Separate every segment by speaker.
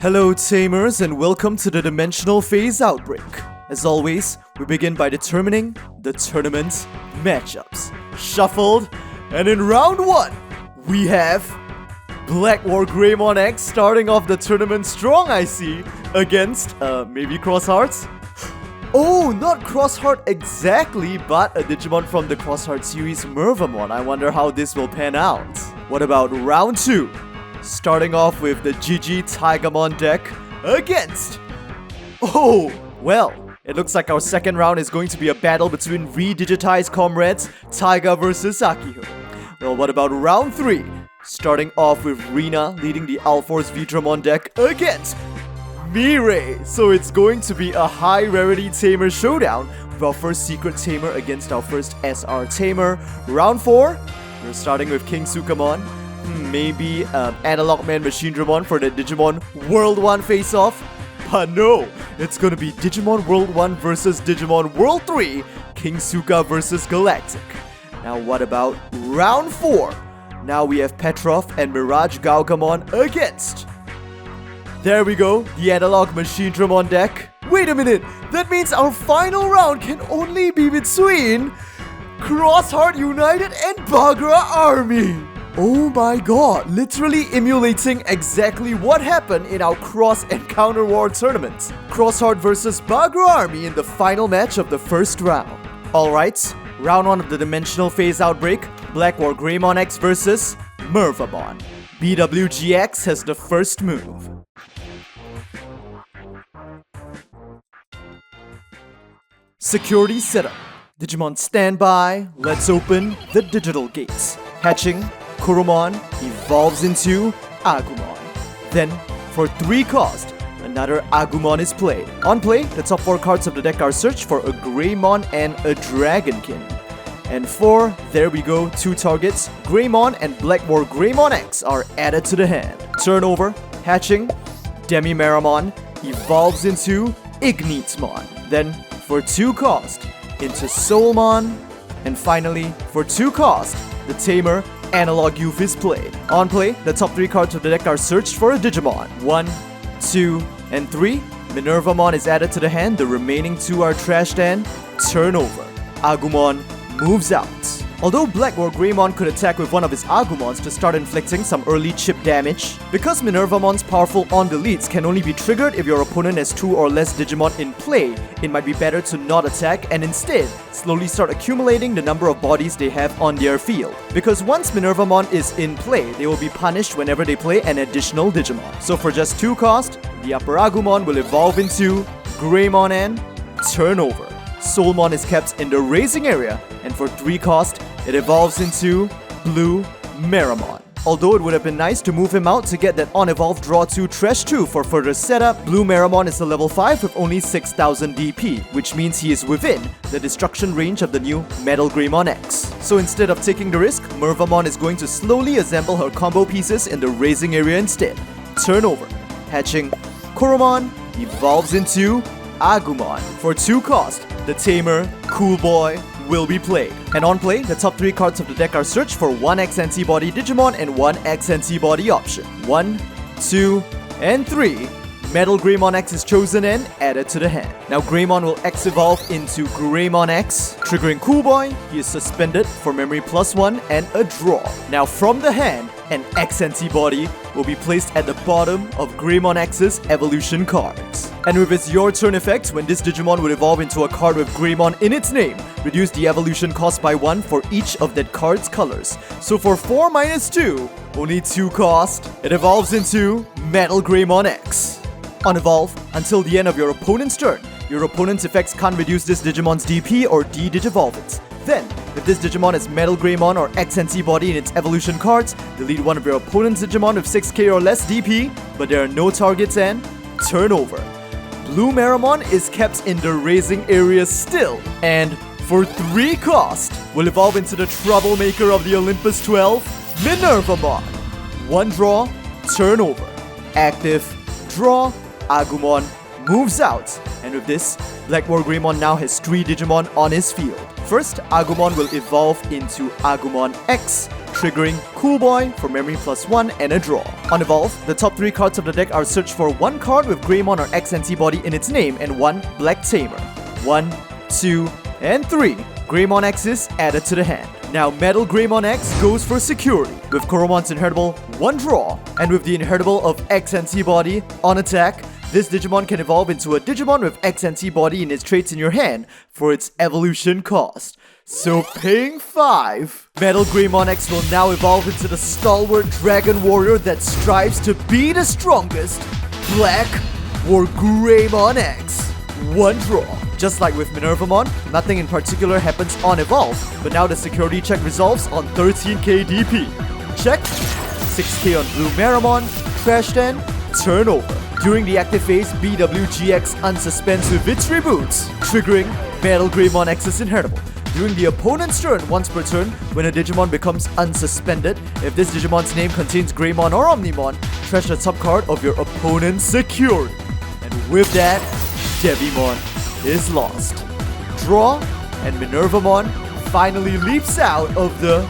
Speaker 1: Hello Tamers and welcome to the Dimensional Phase Outbreak. As always, we begin by determining the tournament matchups. Shuffled, and in round 1, we have BlackWarGreymon X starting off the tournament strong, I see, against, maybe Crosshearts? Oh, not Crossheart exactly, but a Digimon from the Crossheart series, Mervamon. I wonder how this will pan out. What about round 2? Starting off with the Tigermon deck against... Oh, well, it looks like our second round is going to be a battle between re-digitized comrades, Taiga versus Akihiro. Well, what about round 3? Starting off with Rina leading the Alforce Vitramon deck against Mirai. So it's going to be a high rarity tamer showdown with our first secret tamer against our first SR tamer. Round 4, we're starting with King Sukamon. Maybe Analog Man Machinedramon for the Digimon World 1 face-off. But no, it's gonna be Digimon World 1 versus Digimon World 3, King Suka versus Galactic. Now what about round 4? Now we have Petrov and Mirage Gaugamon against... There we go, the Analog Machinedramon deck. Wait a minute, that means our final round can only be between Crossheart United and Bagra Army. Oh my god, literally emulating exactly what happened in our Cross and Counter War tournaments. Crossheart versus Bagra Army in the final match of the first round. Alright, round 1 of the Dimensional Phase Outbreak, BlackWarGreymon X versus Mervamon. BWGX has the first move. Security setup. Digimon standby, let's open the digital gates. Hatching, Kurumon evolves into Agumon. Then, for 3 cost, another Agumon is played. On play, the top 4 cards of the deck are searched for a Greymon and a Dragonkin. And 4, there we go, 2 targets, Greymon and BlackWarGreymon X are added to the hand. Turnover, hatching, Mervamon evolves into Ignitmon. Then, for 2 cost, into Soulmon. And finally, for 2 cost, the Tamer Analog Youth is played. On play, the top 3 cards of the deck are searched for a Digimon. 1, 2, and 3. Mervamon is added to the hand, the remaining 2 are trashed and turnover. Agumon moves out. Although BlackWarGreymon could attack with one of his Agumons to start inflicting some early chip damage, because Mervamon's powerful on-deletes can only be triggered if your opponent has 2 or less Digimon in play, it might be better to not attack and instead slowly start accumulating the number of bodies they have on their field. Because once Mervamon is in play, they will be punished whenever they play an additional Digimon. So for just 2 cost, the upper Agumon will evolve into Greymon and turnover. Soulmon is kept in the raising area, and for 3 cost, it evolves into Blue Mervamon. Although it would have been nice to move him out to get that on-evolve draw 2 trash 2 for further setup, Blue Mervamon is a level 5 with only 6000 DP, which means he is within the destruction range of the new Metal Greymon X. So instead of taking the risk, Mervamon is going to slowly assemble her combo pieces in the raising area instead. Turnover. Hatching, Kurumon evolves into Agumon. For 2 cost, the Tamer Cool Boy will be played. And on play, the top 3 cards of the deck are searched for 1 X Antibody Digimon and 1 X Antibody option. 1, 2, and 3. Metal Greymon X is chosen and added to the hand. Now Greymon will X evolve into Greymon X, triggering Cool Boy. He is suspended for memory +1 and a draw. Now from the hand, an X Antibody will be placed at the bottom of Greymon X's evolution cards. And with its Your Turn effect, when this Digimon would evolve into a card with Greymon in its name, reduce the evolution cost by 1 for each of that card's colors. So for 4 minus 2, only 2 cost, it evolves into Metal Greymon X. On evolve, until the end of your opponent's turn, your opponent's effects can't reduce this Digimon's DP or de-digivolve it. Then, if this Digimon is Metal Greymon or X Antibody in its evolution cards, delete one of your opponent's Digimon with 6k or less DP, but there are no targets and turnover. Blue Mervamon is kept in the raising area still, and for 3 cost, will evolve into the troublemaker of the Olympus 12, Mervamon. 1 draw, turnover. Active, draw, Agumon, moves out. And with this, BlackWarGreymon now has 3 Digimon on his field. First, Agumon will evolve into Agumon X, triggering Cool Boy for memory +1 and a draw. On evolve, the top 3 cards of the deck are searched for 1 card with Greymon or X antibody in its name and 1 Black Tamer. 1, 2, and 3. Greymon X is added to the hand. Now Metal Greymon X goes for security. With Koromon's inheritable, 1 draw. And with the inheritable of X antibody on attack, this Digimon can evolve into a Digimon with X antibody in its traits in your hand for its evolution cost. So paying 5. Metal Greymon X will now evolve into the stalwart dragon warrior that strives to be the strongest, BlackWarGreymon X. 1 draw. Just like with Mervamon, nothing in particular happens on evolve, but now the security check resolves on 13k DP. Check. 6k on Blue Mervamon, trash then, turn over. During the active phase, BWGX unsuspends with its reboots, triggering Metal Greymon X's inheritable. During the opponent's turn, once per turn, when a Digimon becomes unsuspended, if this Digimon's name contains Greymon or Omnimon, trash the top card of your opponent's security. And with that, Devimon is lost. Draw, and Mervamon finally leaps out of the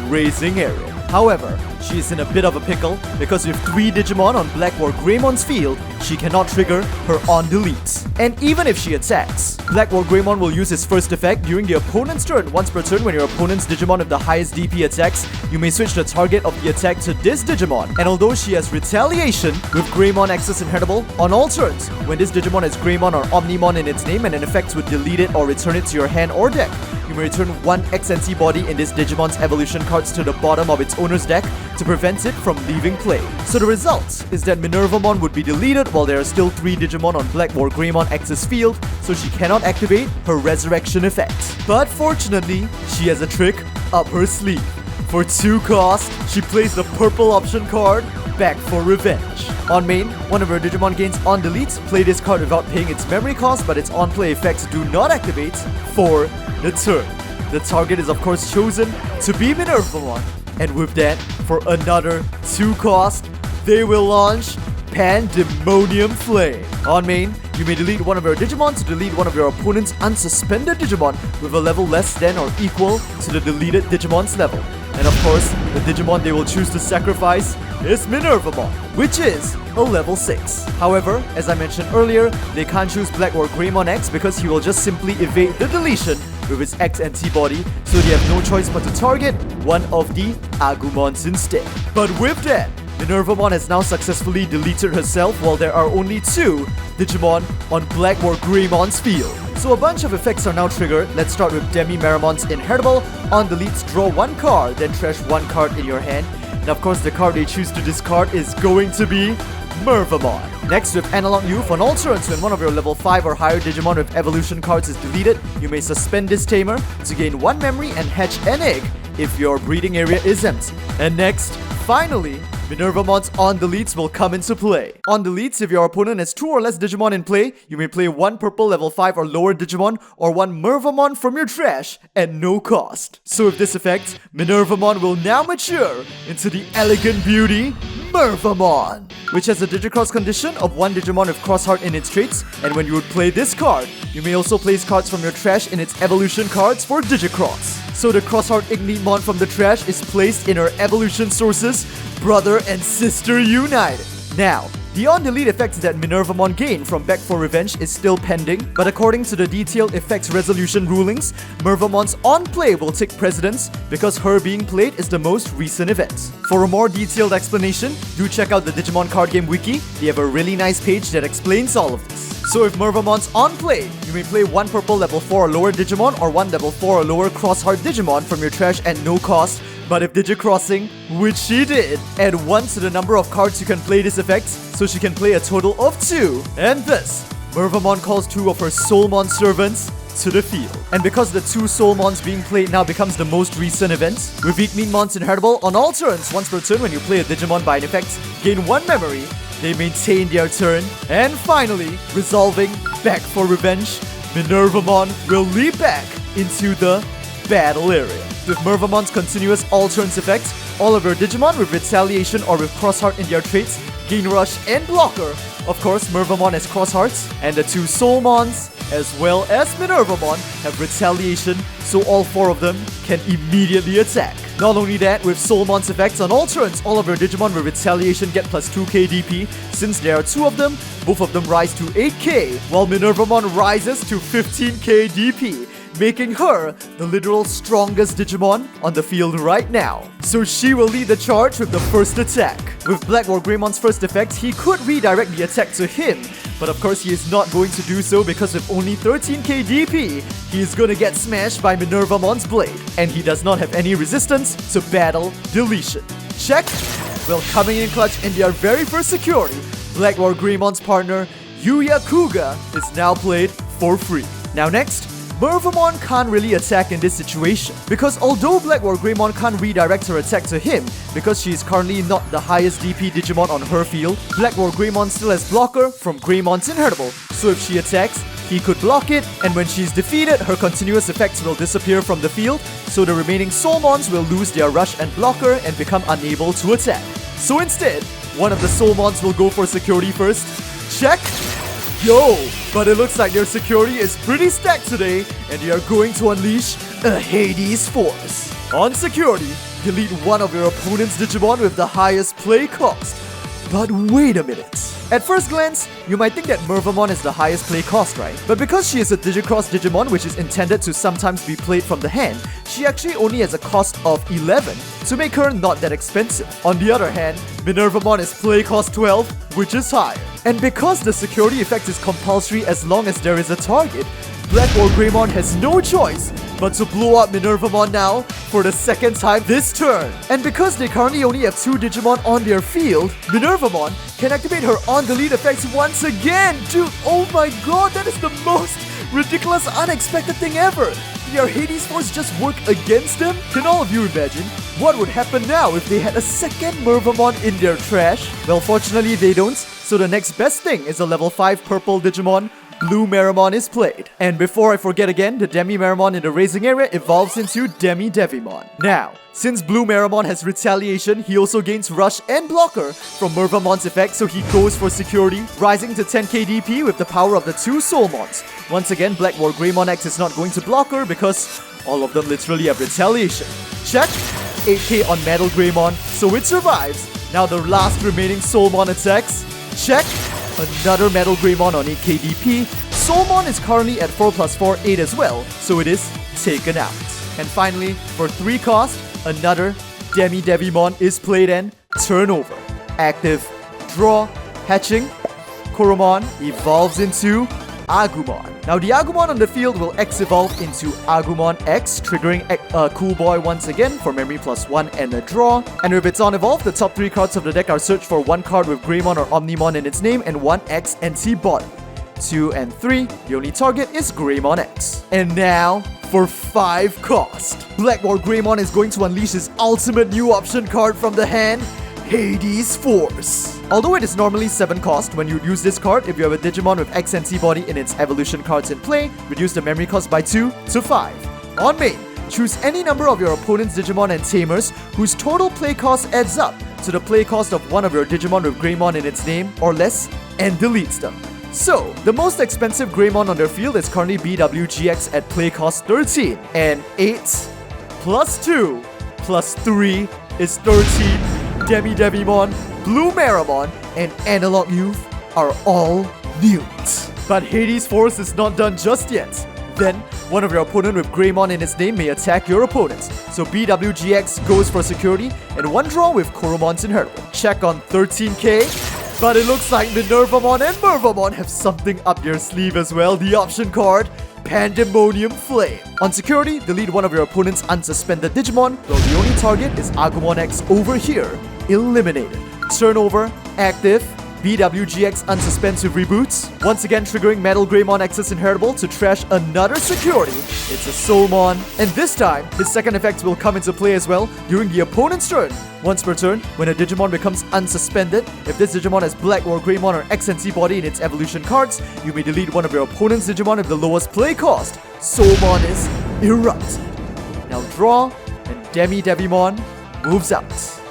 Speaker 1: raising area. However, she is in a bit of a pickle because with 3 Digimon on BlackWarGreymon's field, she cannot trigger her on-deletes. And even if she attacks, BlackWarGreymon will use his first effect during the opponent's turn. Once per turn, when your opponent's Digimon with the highest DP attacks, you may switch the target of the attack to this Digimon. And although she has Retaliation with Greymon X's inheritable, on all turns, when this Digimon has Greymon or Omnimon in its name and an effect would delete it or return it to your hand or deck, you may return 1 X antibody in this Digimon's evolution cards to the bottom of its owner's deck to prevent it from leaving play. So the result is that Mervamon would be deleted while there are still 3 Digimon on BlackWarGreymon X's field, so she cannot activate her resurrection effect. But fortunately, she has a trick up her sleeve. For 2 cost, she plays the purple option card, Back for Revenge. On main, one of her Digimon gains on deletes, play this card without paying its memory cost, but its on-play effects do not activate for the turn. The target is of course chosen to be Mervamon. And with that, for another 2 cost, they will launch Pandemonium Flame. On main, you may delete one of your Digimon to delete one of your opponent's unsuspended Digimon with a level less than or equal to the deleted Digimon's level. And of course, the Digimon they will choose to sacrifice is Mervamon, which is a level 6. However, as I mentioned earlier, they can't choose BlackWarGreymon X because he will just simply evade the deletion with his X antibody, so they have no choice but to target one of the Agumons instead. But with that, Mervamon has now successfully deleted herself while there are only 2 Digimon on BlackWarGreymon's field. So a bunch of effects are now triggered. Let's start with Mervamon's inheritable. On deletes, draw 1 card, then trash 1 card in your hand. And of course, the card they choose to discard is going to be Mervamon. Next, with Analog Youth, on all turns when one of your level 5 or higher Digimon with evolution cards is deleted, you may suspend this Tamer to gain 1 memory and hatch an egg if your breeding area is empty. And next, finally, Mervamon's on-deletes will come into play. On-deletes, if your opponent has 2 or less Digimon in play, you may play 1 purple level 5 or lower Digimon or 1 Mervamon from your trash at no cost. So with this effect, Mervamon will now mature into the elegant beauty Mervamon, which has a Digicross condition of 1 Digimon with Crossheart in its traits, and when you would play this card, you may also place cards from your trash in its evolution cards for Digicross. So the Crossheart Ignimon from the trash is placed in her evolution sources, brother and sister united. Now, the on-delete effects that Mervamon gained from Back for Revenge is still pending, but according to the detailed effects resolution rulings, Mervamon's on-play will take precedence because her being played is the most recent event. For a more detailed explanation, do check out the Digimon card game wiki. They have a really nice page that explains all of this. So if Mervamon's on play, you may play 1 purple level 4 or lower Digimon or 1 level 4 or lower Crossheart Digimon from your trash at no cost. But if Digicrossing, which she did, add 1 to the number of cards you can play this effect, so she can play a total of 2. And thus, Mervamon calls 2 of her Soulmon servants to the field. And because the 2 Soulmons being played now becomes the most recent event, with Ignimon's inheritable on all turns, once per turn when you play a Digimon by an effect, gain 1 memory, they maintain their turn, and finally, resolving Back for Revenge, Mervamon will leap back into the battle area. With Mervamon's continuous all-turns effect, all of your Digimon with Retaliation or with Crossheart in their traits gain Rush and Blocker. Of course, Mervamon has Crosshearts, and the two Soulmons, as well as Minervamon, have Retaliation, so all four of them can immediately attack. Not only that, with Soulmon's effects on all turns, all of your Digimon with Retaliation get plus 2k DP. Since there are two of them, both of them rise to 8k, while Minervamon rises to 15k DP, making her the literal strongest Digimon on the field right now. So she will lead the charge with the first attack. With BlackWarGreymon's first effect, he could redirect the attack to him, but of course he is not going to do so because with only 13k DP, he is gonna get smashed by Minervamon's blade, and he does not have any resistance to battle deletion. Check! Well, coming in clutch in their very first security, BlackWarGreymon's partner, Yuya Kuga, is now played for free. Now next, Mervamon can't really attack in this situation, because although BlackWarGreymon can't redirect her attack to him because she is currently not the highest DP Digimon on her field, BlackWarGreymon still has Blocker from Greymon's Inheritable, so if she attacks, he could block it, and when she's defeated, her continuous effects will disappear from the field, so the remaining Soulmons will lose their Rush and Blocker and become unable to attack. So instead, one of the Soulmons will go for security first. Check! Yo! But it looks like their security is pretty stacked today, and they are going to unleash a Hades force. On security, delete one of your opponent's Digimon with the highest play cost. But wait a minute. At first glance, you might think that Mervamon is the highest play cost, right? But because she is a Digicross Digimon which is intended to sometimes be played from the hand, she actually only has a cost of 11 to make her not that expensive. On the other hand, Minervamon is play cost 12, which is higher. And because the security effect is compulsory as long as there is a target, BlackWarGreymon has no choice but to blow up Minervamon now for the second time this turn. And because they currently only have two Digimon on their field, Minervamon can activate her on-delete effects once again. Dude, oh my god, that is the most ridiculous, unexpected thing ever. Their Hades Force just work against them? Can all of you imagine what would happen now if they had a second Mervamon in their trash? Well, fortunately they don't, so the next best thing is a level 5 purple Digimon, Blue Mervamon, is played. And before I forget again, the Demi Mervamon in the raising area evolves into Demi Devimon. Now, since Blue Mervamon has Retaliation, he also gains Rush and Blocker from Mervamon's effect, so he goes for security, rising to 10k DP with the power of the two Soulmons. Once again, BlackWarGreymon X is not going to block her because all of them literally have Retaliation. Check! 8k on Metal Greymon, so it survives. Now the last remaining Soulmon attacks. Check! Another Metal Greymon on 8k DP. Soulmon is currently at 4+4, 8 as well, so it is taken out. And finally, for 3 cost, another Demi Devimon is played and turnover. Active, draw, hatching, Kurumon evolves into Agumon. Now the Agumon on the field will X-evolve into Agumon X, triggering Cool Boy once again for memory +1 and a draw. And with its on-evolve, the top 3 cards of the deck are searched for 1 card with Greymon or Omnimon in its name and 1 X NT bottom. 2 and 3, the only target is Greymon X. And now, for 5 cost, BlackWarGreymon is going to unleash his ultimate new option card from the hand, Hades Force. Although it is normally 7 cost, when you use this card, if you have a Digimon with X and C body in its evolution cards in play, reduce the memory cost by 2 to 5. On main, choose any number of your opponent's Digimon and Tamers whose total play cost adds up to the play cost of one of your Digimon with Greymon in its name or less, and deletes them. So, the most expensive Greymon on their field is currently BWGX at play cost 13, and 8 plus 2 plus 3 is 13. Demi Devimon, Blue Mervamon, and Analog Youth are all nuked. But Hades Force is not done just yet. Then, one of your opponent with Greymon in its name may attack your opponents. So BWGX goes for security, and 1 draw with Kurumon's Inheritable. Check on 13k, but it looks like Minervamon and Mervamon have something up their sleeve as well. The option card, Pandemonium Flame. On security, delete one of your opponent's unsuspended Digimon, though the only target is Agumon X over here. Eliminated. Turnover, active, BWGX unsuspensive reboots, once again triggering Metal Greymon X's Inheritable to trash another security. It's a Soulmon, and this time, his second effect will come into play as well during the opponent's turn. Once per turn, when a Digimon becomes unsuspended, if this Digimon has BlackWarGreymon or X and C body in its evolution cards, you may delete one of your opponent's Digimon with the lowest play cost. Soulmon is erupted. Now draw, and Devimon moves out.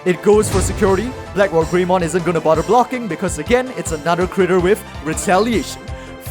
Speaker 1: It goes for security. BlackWarGreymon isn't gonna bother blocking because again, it's another critter with retaliation.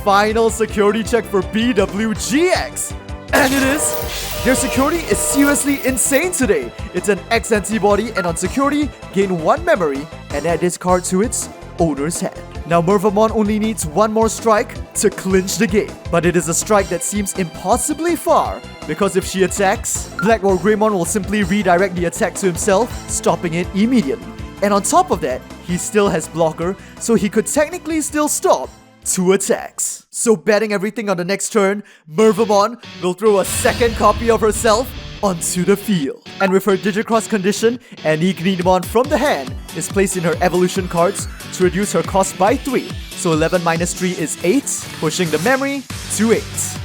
Speaker 1: Final security check for BWGX. And it is! Their security is seriously insane today. It's an X antibody and on security, gain 1 memory and add this card to its owner's hand. Now Mervamon only needs 1 more strike to clinch the game. But it is a strike that seems impossibly far because if she attacks, BlackWarGreymon will simply redirect the attack to himself, stopping it immediately. And on top of that, he still has blocker, so he could technically still stop 2 attacks. So betting everything on the next turn, Mervamon will throw a second copy of herself onto the field. And with her Digicross condition, any Digimon from the hand is placed in her evolution cards to reduce her cost by 3. So 11 minus 3 is 8, pushing the memory to 8.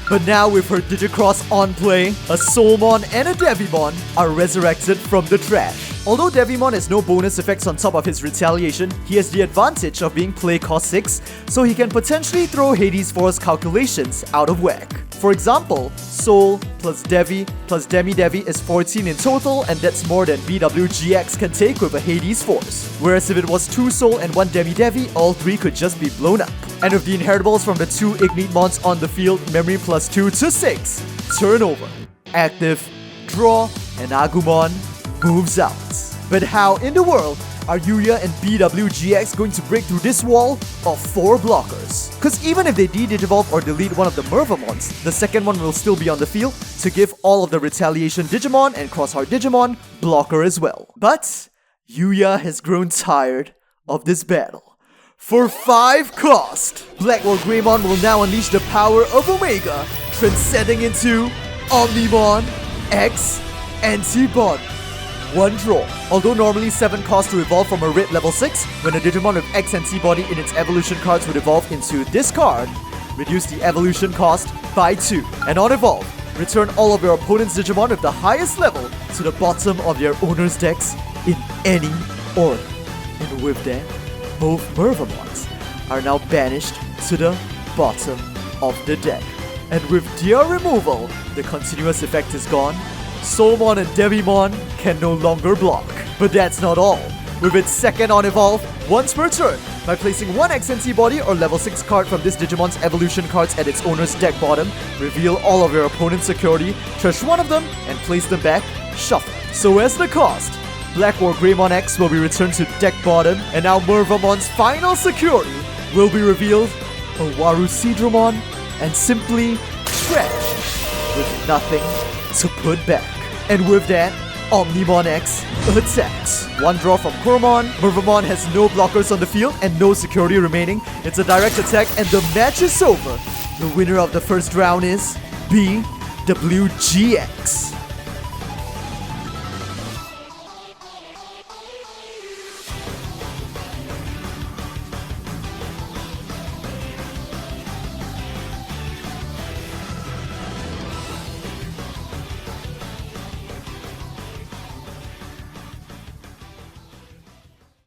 Speaker 1: But now with her Digicross on play, a Soulmon and a Devimon are resurrected from the trash. Although Devimon has no bonus effects on top of his retaliation, he has the advantage of being play cost 6, so he can potentially throw Hades Force calculations out of whack. For example, Soul plus Devi plus Demi-Devi is 14 in total, and that's more than BWGX can take with a Hades Force. Whereas if it was 2 Soul and 1 Demi-Devi, all 3 could just be blown up. And with the inheritables from the 2 Ignitmons on the field, memory plus 2 to 6, turnover, active, draw, and Agumon moves out. But how in the world are Yuya and BWGX going to break through this wall of 4 blockers? Cause even if they de-digivolve or delete one of the Mervamons, the second one will still be on the field to give all of the Retaliation Digimon and Crossheart Digimon blocker as well. But Yuya has grown tired of this battle. For 5 cost, BlackWarGreymon will now unleash the power of Omega, transcending into Omnimon X Antibody. 1 draw. Although normally 7 cost to evolve from a red level 6, when a Digimon with X antibody in its evolution cards would evolve into this card, reduce the evolution cost by 2. And on evolve, return all of your opponent's Digimon with the highest level to the bottom of your owner's decks in any order. And with that, both Mervamons are now banished to the bottom of the deck. And with their removal, the continuous effect is gone. Soulmon and Devimon can no longer block. But that's not all. With its second on evolve, once per turn, by placing 1 X antibody or level 6 card from this Digimon's evolution cards at its owner's deck bottom, reveal all of your opponent's security, trash 1 of them, and place them back, shuffle. So as the cost, BlackWarGreymon X will be returned to deck bottom, and now Mervamon's final security will be revealed, a Warusidramon, and simply trash, with nothing to put back. And with that, Omnimon X attacks. 1 draw from Kuromon. Mervamon has no blockers on the field and no security remaining. It's a direct attack and the match is over. The winner of the first round is BWGX.